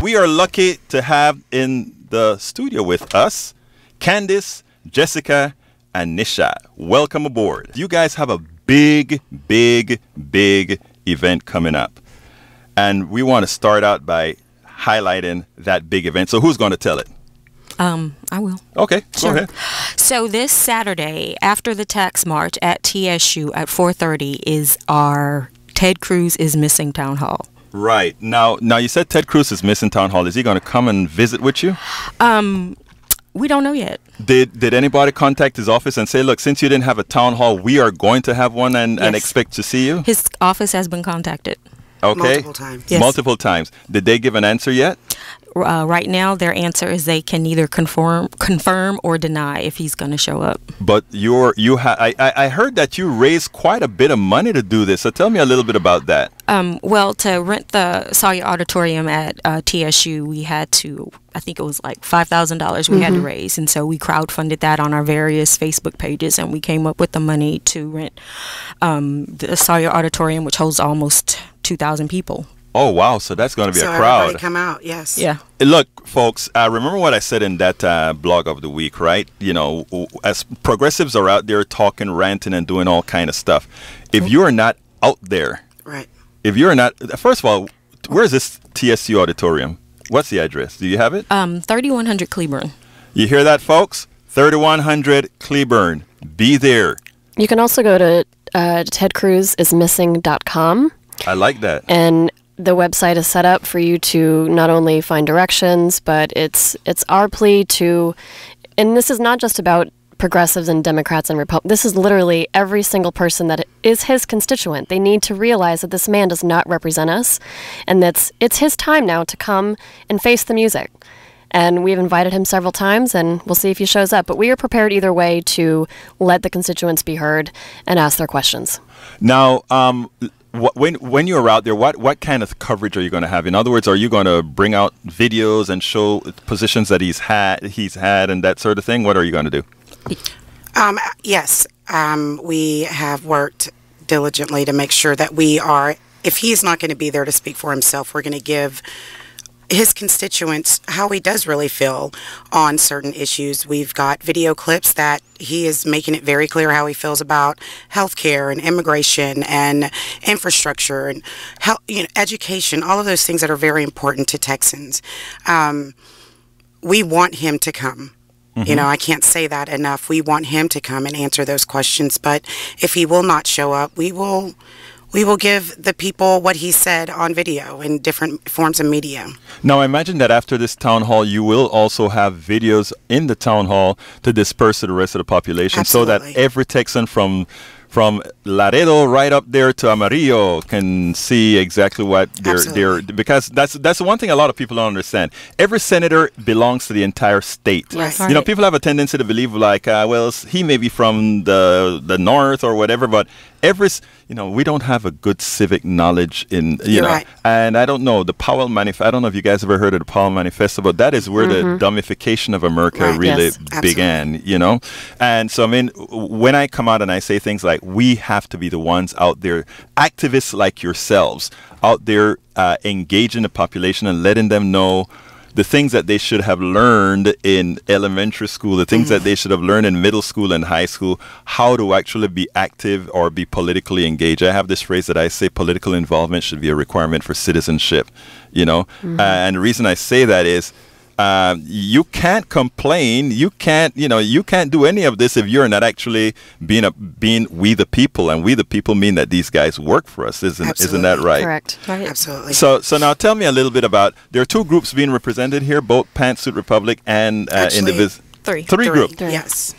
we are lucky to have in the studio with us Kandice, Jessica, and Nisha. Welcome aboard. You guys have a big event coming up. And we want to start out by highlighting that big event. So who's going to tell it? I will. Okay, sure. Go ahead. So this Saturday, after the tax march at TSU at 4:30 is our Ted Cruz is missing town hall. Right. Now you said Ted Cruz is missing town hall. Is he going to come and visit with you? We don't know yet. Did anybody contact his office and say, look, since you didn't have a town hall, we are going to have one and expect to see you? His office has been contacted. Okay. Multiple times. Yes. Multiple times. Did they give an answer yet? Right now, their answer is they can neither confirm or deny if he's going to show up. But I heard that you raised quite a bit of money to do this. So tell me a little bit about that. Well, to rent the Sawyer Auditorium at TSU, we had to, I think it was like $5,000 we had to raise. And so we crowdfunded that on our various Facebook pages, and we came up with the money to rent the Sawyer Auditorium, which holds almost 2,000 people. Oh, wow. So that's going to be a crowd. Everybody come out, yes. Yeah. Look, folks, remember what I said in that blog of the week, right? You know, as progressives are out there talking, ranting, and doing all kind of stuff. If you are not out there, right? If you're not, first of all, where is this TSU auditorium? What's the address? Do you have it? 3100 Cleburne. You hear that, folks? 3100 Cleburne. Be there. You can also go to tedcruzismissing.com. I like that. And the website is set up for you to not only find directions, but it's our plea to, and this is not just about progressives and Democrats and Republicans. This is literally every single person that is his constituent. They need to realize that this man does not represent us, and that it's his time now to come and face the music. And we've invited him several times, and we'll see if he shows up. But we are prepared either way to let the constituents be heard and ask their questions. Now, when you're out there, what kind of coverage are you going to have? In other words, are you going to bring out videos and show positions that he's had and that sort of thing? What are you going to do? Yes, we have worked diligently to make sure that we are, if he's not going to be there to speak for himself, we're going to give his constituents how he does really feel on certain issues. We've got video clips that he is making it very clear how he feels about healthcare and immigration and infrastructure and health, education, all of those things that are very important to Texans. We want him to come. I can't say that enough. We want him to come and answer those questions, but if he will not show up, we will give the people what he said on video in different forms of media. Now, I imagine that after this town hall, you will also have videos in the town hall to disperse to the rest of the population. Absolutely. So that every Texan from Laredo right up there to Amarillo can see exactly what they're because that's one thing a lot of people don't understand. Every senator belongs to the entire state. Yes. Right. People have a tendency to believe like, well, he may be from the north or whatever, but we don't have a good civic knowledge in, right. And I don't know, the Powell Manifesto, I don't know if you guys ever heard of the Powell Manifesto, but that is where the dumbification of America really began, And so, when I come out and I say things like, we have to be the ones out there, activists like yourselves, out there engaging the population and letting them know the things that they should have learned in elementary school, the things that they should have learned in middle school and high school, how to actually be active or be politically engaged. I have this phrase that I say political involvement should be a requirement for citizenship, and the reason I say that is you can't complain, you can't do any of this if you're not actually being we the people, and we the people mean that these guys work for us. Isn't that right? Correct. Right. Absolutely. So now tell me a little bit about, there are two groups being represented here, both Pantsuit Republic and Three groups. Yes.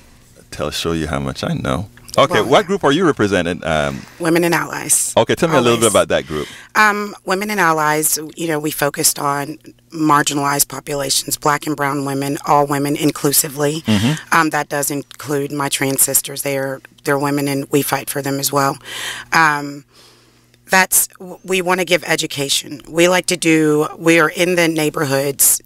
Show you how much I know. Okay, what group are you representing? Women and Allies. Okay, tell me a little bit about that group. Women and Allies, we focused on marginalized populations, black and brown women, all women inclusively. That does include my trans sisters. They're women, and we fight for them as well. We want to give education. We are in the neighborhoods,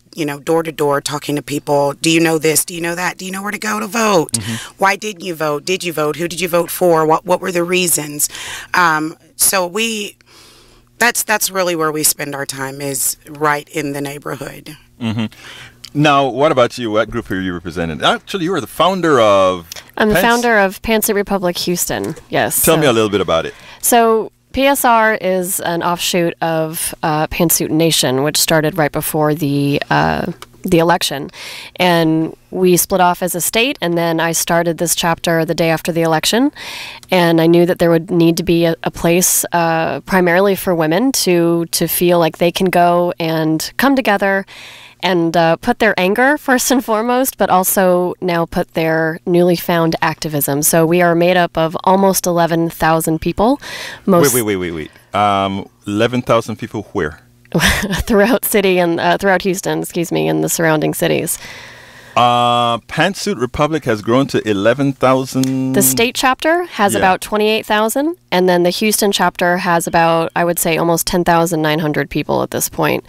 door to door, talking to people. Do you know this? Do you know that? Do you know where to go to vote? Why didn't you vote? Did you vote? Who did you vote for? What were the reasons? So we That's really where we spend our time, is right in the neighborhood. Mm-hmm. Now, what about you? What group are you representing? Actually, you are the founder of... I'm the founder of Pantsuit Republic Houston, yes. Tell me a little bit about it. So, PSR is an offshoot of Pantsuit Nation, which started right before the election. And we split off as a state, and then I started this chapter the day after the election. And I knew that there would need to be a place primarily for women to feel like they can go and come together and put their anger first and foremost, but also now put their newly found activism. So we are made up of almost 11,000 people. Wait. 11,000 people where? throughout Houston, and the surrounding cities. Pantsuit Republic has grown to 11,000. The state chapter has about 28,000, and then the Houston chapter has about, I would say, almost 10,900 people at this point.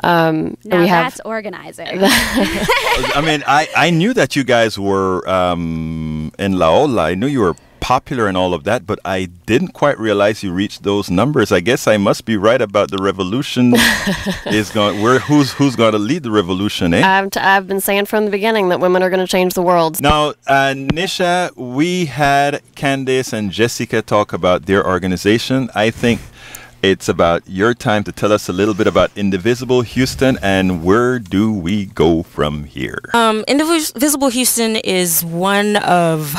Now that's organizing. I mean, I knew that you guys were in La Ola. I knew you were popular and all of that, but I didn't quite realize you reached those numbers. I guess I must be right about the revolution is going. Who's going to lead the revolution? I've been saying from the beginning that women are going to change the world. Now, Nisha, we had Kandice and Jessica talk about their organization. I think it's about your time to tell us a little bit about Indivisible Houston and where do we go from here? Indivisible Houston is one of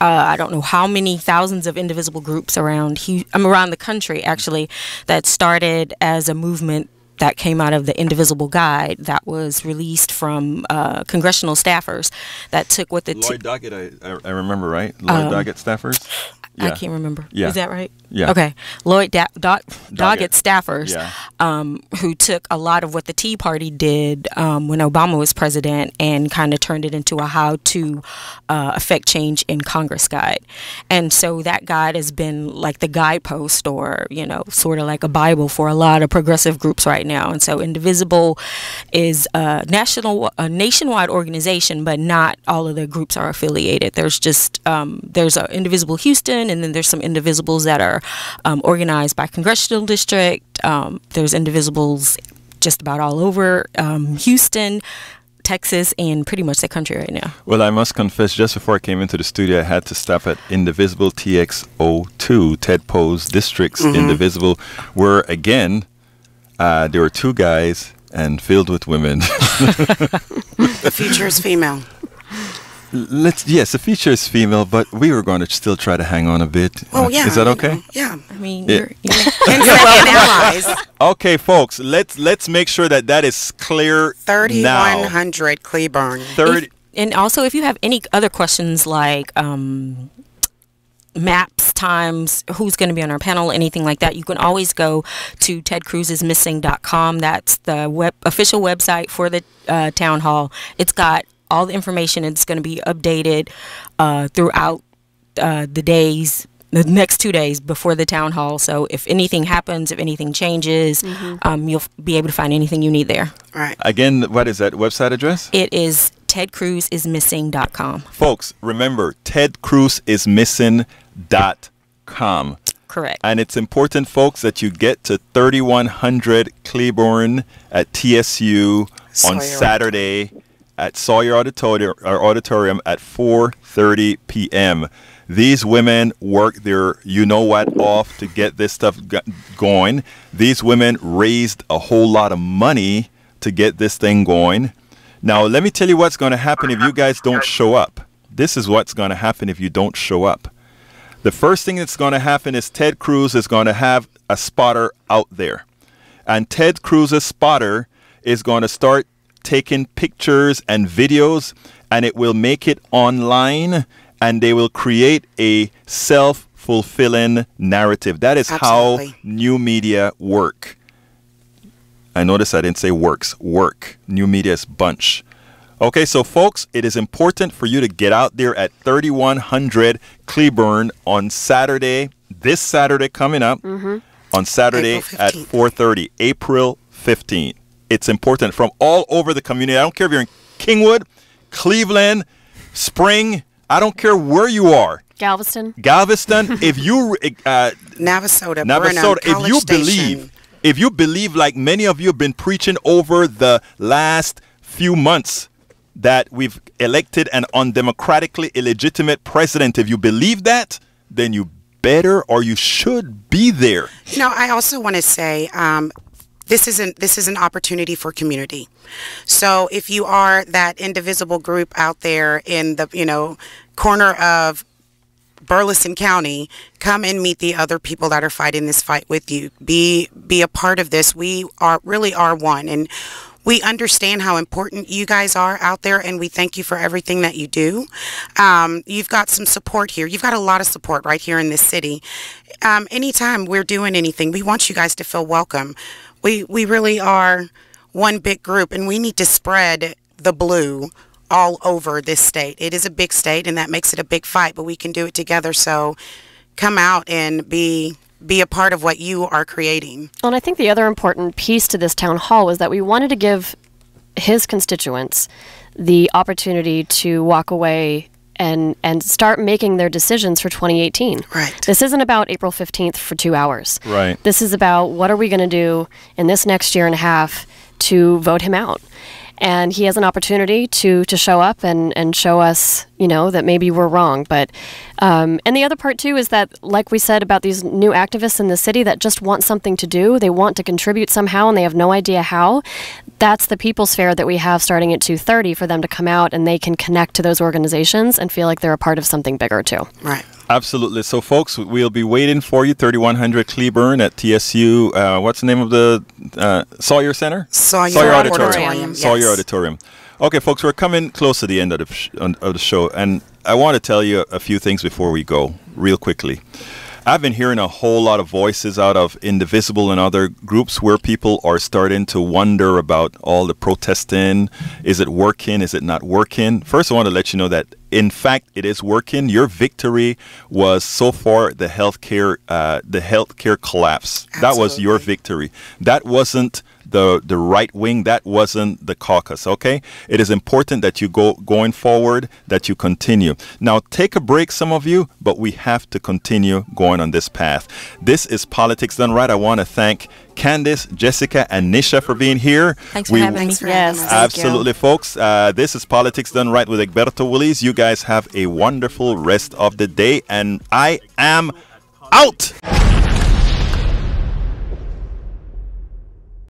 I don't know how many thousands of indivisible groups around the country, actually, that started as a movement that came out of the Indivisible Guide that was released from congressional staffers that took what the... Lloyd Doggett, I remember, right? Lloyd Doggett staffers? Yeah. I can't remember. Yeah. Is that right? Yeah. Okay. Lloyd Doggett staffers, who took a lot of what the Tea Party did when Obama was president and kind of turned it into a how to affect change in Congress guide. And so that guide has been like the guidepost, or, sort of like a Bible for a lot of progressive groups right now. And so Indivisible is a nationwide organization, but not all of the groups are affiliated. There's just there's a Indivisible Houston, and then there's some Indivisibles that are organized by congressional district. There's Indivisibles just about all over Houston, Texas, and pretty much the country right now. Well, I must confess, just before I came into the studio, I had to stop at Indivisible TX02, Ted Poe's District's Indivisible, where, again, there were two guys and filled with women. The future is female. Yes, the feature is female, but we were going to still try to hang on a bit. Oh, yeah. Is that okay? Yeah. I mean, you're allies. Okay, folks, let's make sure that is clear 3100 Cleburne. And also, if you have any other questions like maps, times, who's going to be on our panel, anything like that, you can always go to tedcruzismissing.com. That's the official website for the town hall. It's got all the information. It's going to be updated throughout the next 2 days before the town hall. So if anything happens, if anything changes, you'll be able to find anything you need there. All right. Again, what is that website address? It is tedcruzismissing.com. Folks, remember, tedcruzismissing.com. Correct. And it's important, folks, that you get to 3100 Cleburne at TSU on Saturday at Sawyer Auditorium at 4:30 p.m. These women work their off to get this stuff going. These women raised a whole lot of money to get this thing going. Now, let me tell you what's going to happen if you guys don't show up. This is what's going to happen if you don't show up. The first thing that's going to happen is Ted Cruz is going to have a spotter out there. And Ted Cruz's spotter is going to start taking pictures and videos, and it will make it online, and they will create a self-fulfilling narrative. That is how new media work. I notice I didn't say works. Work. New media's bunch. Okay, so folks, it is important for you to get out there at 3100 Cleburne on Saturday, this Saturday coming up, on Saturday at 4:30, April 15th. It's important from all over the community. I don't care if you're in Kingwood, Cleveland, Spring. I don't care where you are. Galveston. Navasota, if you Brenham, if you believe if you believe, like many of you have been preaching over the last few months, that we've elected an undemocratically illegitimate president, if you believe that, then you better or you should be there. You know, I also want to say this is an opportunity for community. So if you are that indivisible group out there in the, you know, corner of Burleson County, come and meet the other people that are fighting this fight with you. Be a part of this. We really are one, and we understand how important you guys are out there, and we thank you for everything that you do. You've got some support here. You've got a lot of support right here in this city. Anytime we're doing anything, we want you guys to feel welcome. We really are one big group, and we need to spread the blue all over this state. It is a big state, and that makes it a big fight, but we can do it together. So come out and be a part of what you are creating. Well, and I think the other important piece to this town hall was that we wanted to give his constituents the opportunity to walk away and start making their decisions for 2018. Right. This isn't about April 15th for 2 hours. Right. This is about what are we going to do in this next year and a half to vote him out. And he has an opportunity to show up and show us, you know, that maybe we're wrong. But and the other part, too, is that, like we said about these new activists in the city that just want something to do, they want to contribute somehow, and they have no idea how. That's the People's Fair that we have starting at 2:30 for them to come out, and they can connect to those organizations and feel like they're a part of something bigger, too. Right. Absolutely. So, folks, we'll be waiting for you, 3100 Cleburne at TSU. What's the name of the Sawyer Center? Sawyer Auditorium. Yes. Sawyer Auditorium. Okay, folks, we're coming close to the end of the show, and I want to tell you a few things before we go, real quickly. I've been hearing a whole lot of voices out of Indivisible and other groups where people are starting to wonder about all the protesting. Is it working? Is it not working? First, I want to let you know that, in fact, it is working. Your victory was so far the healthcare collapse. Absolutely. That was your victory. That wasn't the right wing. That wasn't the caucus. Okay, it is important that you going forward, that you continue. Now, take a break, some of you, but we have to continue going on this path. This is Politics Done Right. I want to thank Kandice, Jessica, and Nisha for being here. Thanks for having me. Yes, absolutely, folks. This is Politics Done Right with Egberto, Willies. You guys have a wonderful rest of the day, and I am out.